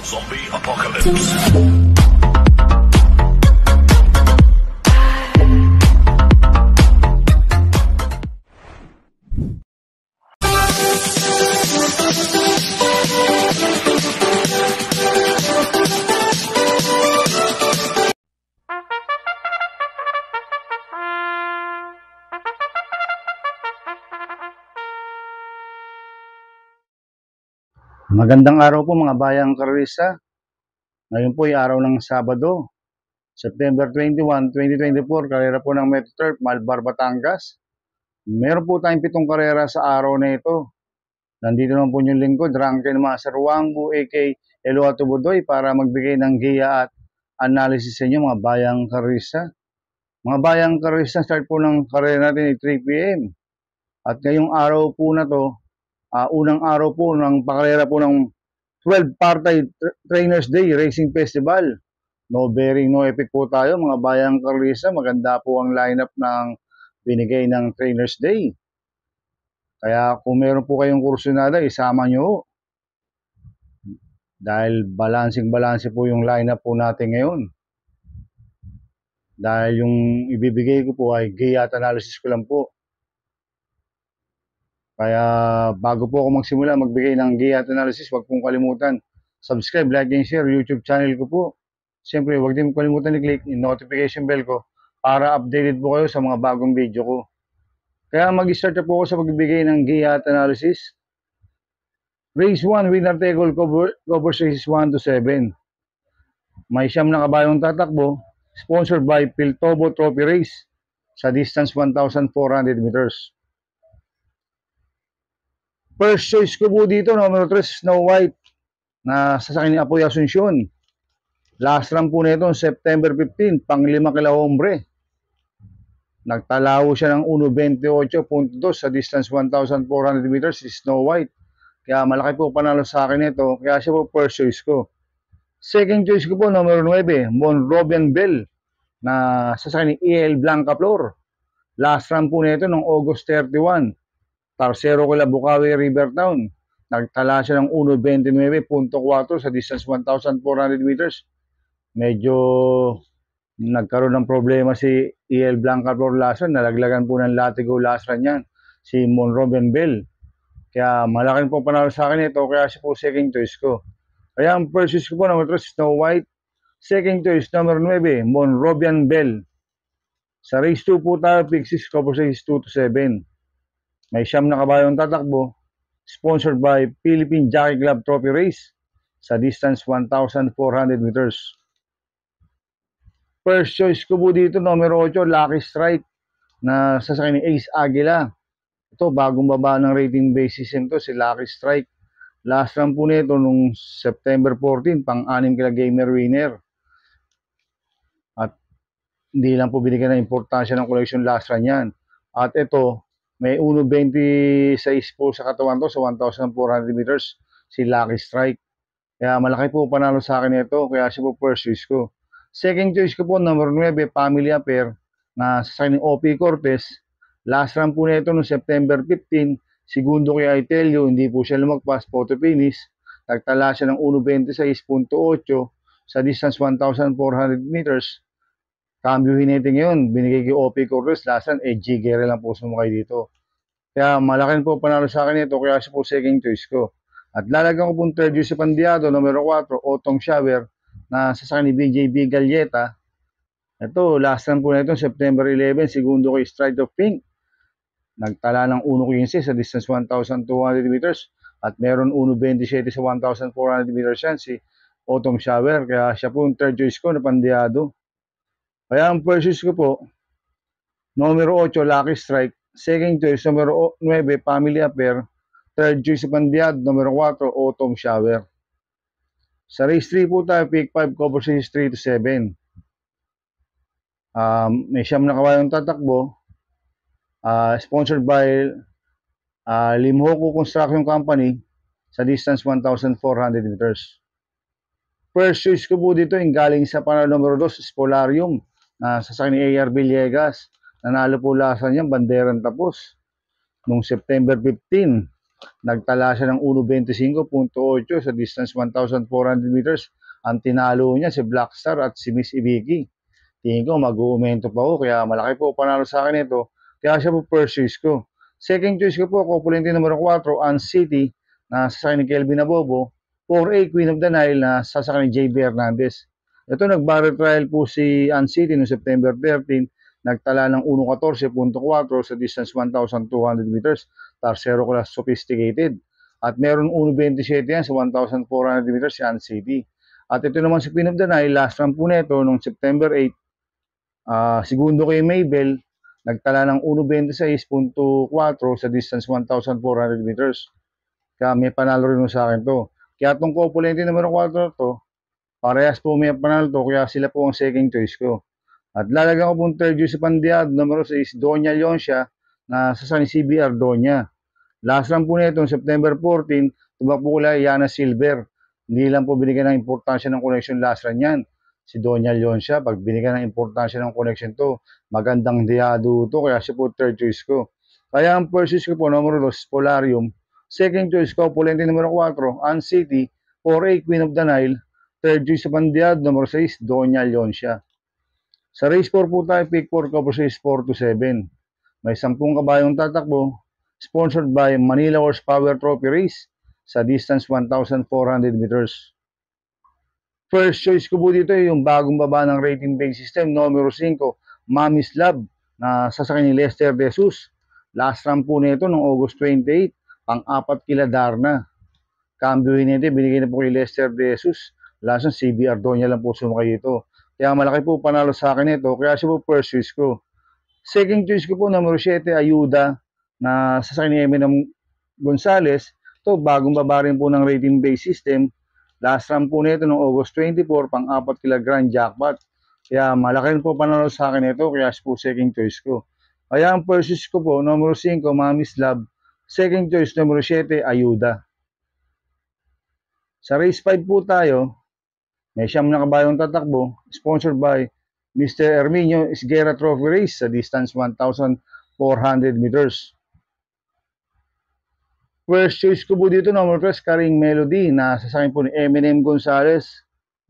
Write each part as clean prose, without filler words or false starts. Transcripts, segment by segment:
Zombie Apocalypse. Magandang araw po mga bayang karista. Ngayon po ay araw ng Sabado, September 21, 2024, karera po ng Metro Turf, Malbar, Batangas. Meron po tayong 7 karera sa araw na ito. Nandito naman po yung lingkod, Rankin Master Wangbu, a.k.a. Eloato Budoy, para magbigay ng giya at analysis sa inyo mga bayang karista. Mga bayang karista, start po ng karera natin ay 3 p.m. At ngayong araw po na to, unang araw po ng pakarera po ng 12 Partay Trainers Day Racing Festival. No bearing, no effect po tayo mga bayang karista. Maganda po ang lineup ng binigay ng Trainers Day. Kaya kung meron po kayong kursunada, isama nyo. Dahil balancing po yung lineup po natin ngayon. Dahil yung ibibigay ko po ay gate analysis ko lang po. Kaya bago po ako magsimula magbigay ng gate analysis, huwag pong kalimutan subscribe, like, and share YouTube channel ko po. Siyempre, huwag din kalimutan i-click yung notification bell ko para updated po kayo sa mga bagong video ko. Kaya mag-start na po ako sa pagbibigay ng gate analysis. Race 1, winner take all, covers races 1 to 7. May 9 na kabayong tatakbo, sponsored by Piltobo Trophy Race sa distance 1,400 meters. First choice ko po dito, numero 3, Snow White, na sasakyan ni Apoy Asuncion. Last run po nito, September 15, pang 5 kila hombre. Nagtalaw siya ng 1.28.2 sa distance 1,400 meters si Snow White. Kaya malaki po panalo sa akin ito, kaya siya po first choice ko. Second choice ko po, numero 9, Monrovian Bell, na sasakyan ni E.L. Blanca Flor. Last run po nito noong August 31. Tarsero kila Bukawi Rivertown. Nagtala siya ng 1.29.4 sa distance 1,400 meters. Medyo nagkaroon ng problema si E.L. Blanca Flor last run. Nalaglagan po ng latigo last run yan, si Monrovian Bell. Kaya malaking po panalo sa akin ito, kaya siya po second choice ko. Kaya ang first choice ko po, number 3, Snow White. Second choice, number 9, Monrovian Bell. Sa race 2 po tayo, pick 6, cover race 2 to 7. May 9 na kabayong tatakbo, sponsored by Philippine Jockey Club Trophy Race sa distance 1,400 meters. First choice ko po dito, numero 8, Lucky Strike, na sasakyan ni Ace Aguila. Ito, bagong baba ng rating basis nito, si Lucky Strike. Last run po nito nung September 14, pang-6 kila gamer winner. At hindi lang po binigyan ng importansya ng collection last run yan. At ito, may 1.26 po sa katawan to sa 1,400 meters, si Lucky Strike. Kaya malaki po panalo sa akin ito, kaya siya po first choice ko. Second choice ko po, number 9, Family Affair, na sasakyan ni OP Cortez. Last run po nito noong September 15, segundo kay Itelio, hindi po siya lumagpas, photo finish. Nagtala siya ng 1.26.8 sa distance 1,400 meters. Cambio hinete ngayon, binigay kay OP Cortez, last run, Gere lang po sumakay dito. Kaya malaking po panalo sa akin ito, kaya siya po second choice ko. At lalagyan ko po third choice si Pandiado, numero 4, Otong Shower, na sasakyan ni BJB Galyeta. Ito, last run po na ito, September 11, segundo kay Stride of Pink. Nagtala ng 1.15 sa distance 1,200 meters. At meron 1.27 sa 1,400 meters yan, si Otong Shower. Kaya siya po yung third choice ko na Pandiado. Kaya ang first choice ko po, numero 8, Lucky Strike. Second choice, numero 9, Family Affair. Third choice, Pandiado. Numero 4, Autumn Shower. Sa race 3 po tayo, pick 5, cover race 3 to 7. May 9 na kabayong tatakbo. Sponsored by Limhoku Construction Company sa distance 1,400 meters. First choice ko po dito yung galing sa panalo numero 2, Spolarium, na sasakyan ni A.R. Villegas. Nanalo po lasan niya, banderang tapos noong September 15. Nagtala siya ng 1.25.8 sa distance 1,400 meters. Ang tinalo niya si Blackstar at si Miss Ibiki. Tingin ko mag-uumento pa ako, kaya malaki po panalo sa akin ito. Kaya siya po first choice ko. Second choice ko po, Copulente numero 4, An City, na sasakyan ni Kelvin Abobo. 4A, Queen of the Nile, na sasakyan ni JB Hernandez. Ito, nag-barrel trial po si An City noong September 13. Nagtala ng 1.14.4 sa distance 1,200 meters. Tercero class sophisticated. At meron 1.27 yan sa 1,400 meters si An City. At ito naman si Queen of the Nile, last run po neto noong September 8. Segundo kay Mabel, nagtala ng 1.26.4 sa distance 1,400 meters. Kaya may panalo rin sa akin to. Kaya itong Copulente numero 4 to, parehas po may panalo to, kaya sila po ang second choice ko. At lalagyan ko pong third choice sa Pandiado, numero 6, Doña Leoncia, na sa San CBR Doña. Last run po nito, September 14, tumakbo ko Yana Silver. Hindi lang po binigyan ng importansya ng connection last run yan. Si Doña Leoncia, pag binigyan ng importansya ng connection to, magandang diado to, kaya siya po third choice ko. Kaya ang first choice ko po, numero 2, Polarium. Second choice ko, Pulente numero 4, An City. 4A, Queen of the Nile. Third choice sa Pandiado, numero 6, Doña Leoncia. Sa race 4 po tayo, pick 4 ko po sa race 4 to 7. May 10 kabayong tatakbo, sponsored by Manila Horsepower Trophy Race sa distance 1,400 meters. First choice ko po dito yung bagong baba ng rating bank system, numero 5, Mami's Love, na sasakyan ni Lester De Jesus. Last run po nito noong August 28, pang-apat kila Darna. Cambio nito, binigay na po kay Lester De Jesus. Last run, CBR Doña lang po sumakay ito. Kaya malaki po panalo sa akin ito, kaya siya po first choice ko. Second choice ko po, numero 7, Ayuda, na sasakyan ni Eminem Gonzalez. Ito, bagong baba rin po ng rating base system. Last run po nito noong August 24, pang-apat kila Grand Jackpot. Kaya malaki rin po panalo sa akin ito, kaya siya po second choice ko. Kaya ang first choice ko po, numero 5, Mami's Love. Second choice, numero 7, Ayuda. Sa race 5 po tayo, may 9 na kabayong tatakbo, sponsored by Mr. Herminio Esguerra Trophy Race sa distance 1,400 meters. First choice ko po dito, number 3, Karing Melody, na sasakyan po ni Eminem Gonzalez.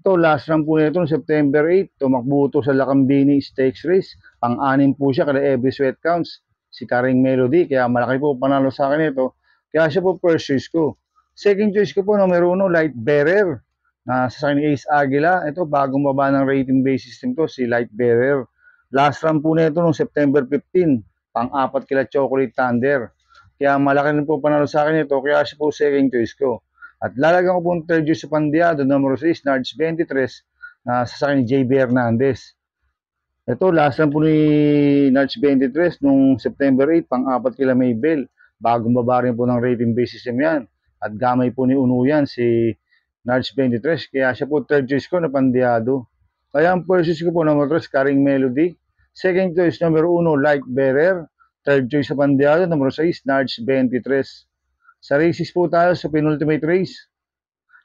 Ito, last run po nito noong September 8, tumakbo ito sa Lacambini Stakes Race. Pang-anim po siya kada every sweat counts, si Karing Melody, kaya malaki po panalo sa akin ito. Kaya siya po first choice ko. Second choice ko po, numero 1, Light Bearer, na sasakyan ni Ace Aguila. Ito, bagong baba ng rating base system to, si Light Bearer. Last run po nito noong September 15, pang-apat kila Chocolate Thunder. Kaya malaki rin po panalo sa akin ito, kaya siya po second choice ko. At lalagyan ko po third choice sa Pandiado, numero 6, Nards 23, na sasakyan ni JB Hernandez. Ito, last run po ni Nards 23 nung September 8, pang-apat kila Maybell. Bagong baba rin po ng rating base system yan. At gamay po ni Unuyan si Nards 23, kaya siya po third choice ko na Pandiado. Kaya ang first choice ko po, numero 3, Karing Melody. Second choice, numero 1, Light Bearer. Third choice sa Pandiado, numero 6, Nards 23. Sa races po tayo sa penultimate race.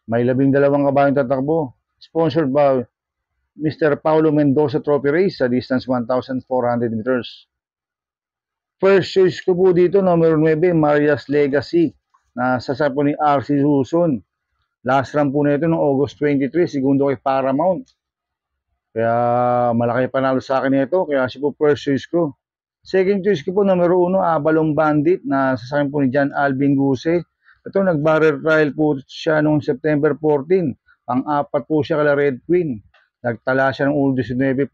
May 12 kabayong tatakbo. Sponsored by Mr. Paulo Mendoza Trophy Race sa distance 1,400 meters. First choice ko po dito, numero 9, Maria's Legacy, na sasakyan po ni RC Suson. Last run po nito noong August 23, segundo kay Paramount. Kaya malaki panalo sa akin ito, kaya siya po first choice ko. Second choice ko po, numero 1, Abalong Bandit, na sasakyan po ni John Alvin Guse. Ito, nag-barrel trial po siya noong September 14. Pang-apat po siya kala Red Queen. Nagtala siya ng 19.4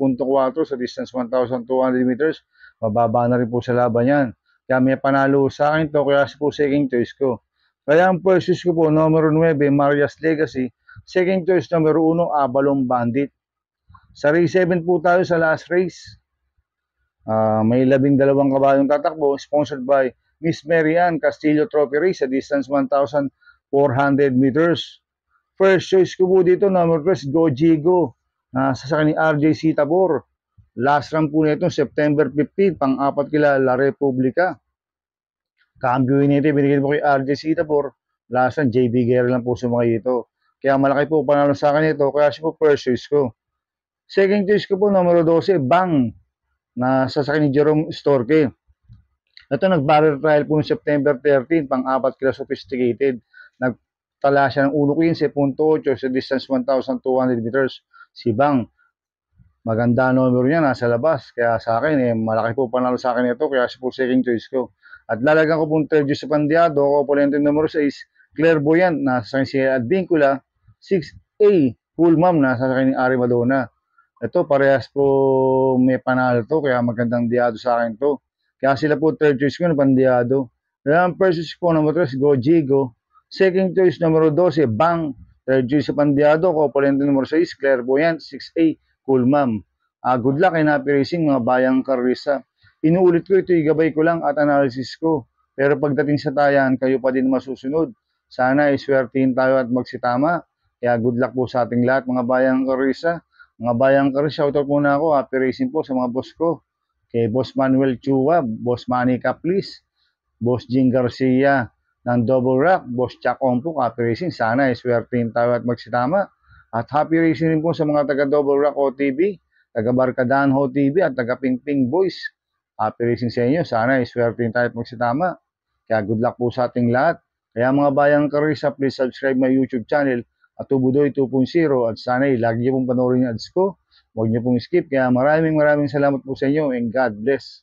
sa distance 1,200 meters. Mababa na rin po sa laban yan. Kaya may panalo sa akin to, kaya siya po second choice ko. Kaya ang first choice ko po, numero 9, Maria's Legacy. Second choice, numero 1, Abalong Bandit. Sa race 7 po tayo sa last race. May 12 kabayong tatakbo, sponsored by Miss Marian Castillo Trophy Race sa distance 1,400 meters. First choice ko po dito, number 3, Go Jigo, na sasakyan ni RJ Tabor. Last run po nito, September 15, pang-apat kila La Republica. Cambio nito, binigyan po kay RJ Tabor. Last run, JB Guerra lang po sumakay ito. Kaya malaki po panalo sa akin ito, kaya siya po first choice ko. Second choice ko po, numero 12, Bang, na sasakyan ni Jerome Storke. Ito, nag-barrel trial po noong September 13, pang-apat kila sophisticated. Nagtala siya ng 1.15.8 sa distance 1,200 meters. Si Bang, maganda numero niya, nasa labas. Kaya sa akin, malaki po panalo sa akin ito, kaya siya po second choice ko. At lalagyan ko pong third choice sa Pandiado, opponent numero 6, Clairvoyant, nasa akin si Advincula, 6A, Full Mom, nasa akin ni Ari Madonna. Ito, parehas po may panalo to, kaya magandang diado sa akin to. Kaya sila po third choice ko na Pandiado. Kaya ang first choice po numero 3, Gojigo. Second choice numero 12, Bang. Third choice sa Pandiado, opponent numero 6, Clairvoyant, 6A, Cool Ma'am. Good luck and happy racing mga bayang karisa. Inuulit ko ito, igabay ko lang at analysis ko. Pero pagdating sa tayan, kayo pa din masusunod. Sana iswertihin tayo at magsitama. Kaya good luck po sa ating lahat mga bayang karisa. Mga bayang karisa, shoutout muna ako. Happy racing po sa mga boss ko. Kay Boss Manuel Chua, Boss Manny Caplis, Boss Jing Garcia ng Double Rock, Boss Chuck Ompok, happy racing. Sana iswertihin tayo at magsitama. At happy racing rin po sa mga taga Double Rock OTV, taga Barkadahan OTV at taga Pingping Boys. Happy racing sa inyo. Sana iswertihin tayo at magsitama. Kaya good luck po sa ating lahat. Kaya mga bayang karisa, please subscribe my YouTube channel at Tubudoy 2.0 at sana lagi niyo pong panoorin yung ads ko. Huwag niyo pong skip. Kaya maraming salamat po sa inyo and God bless.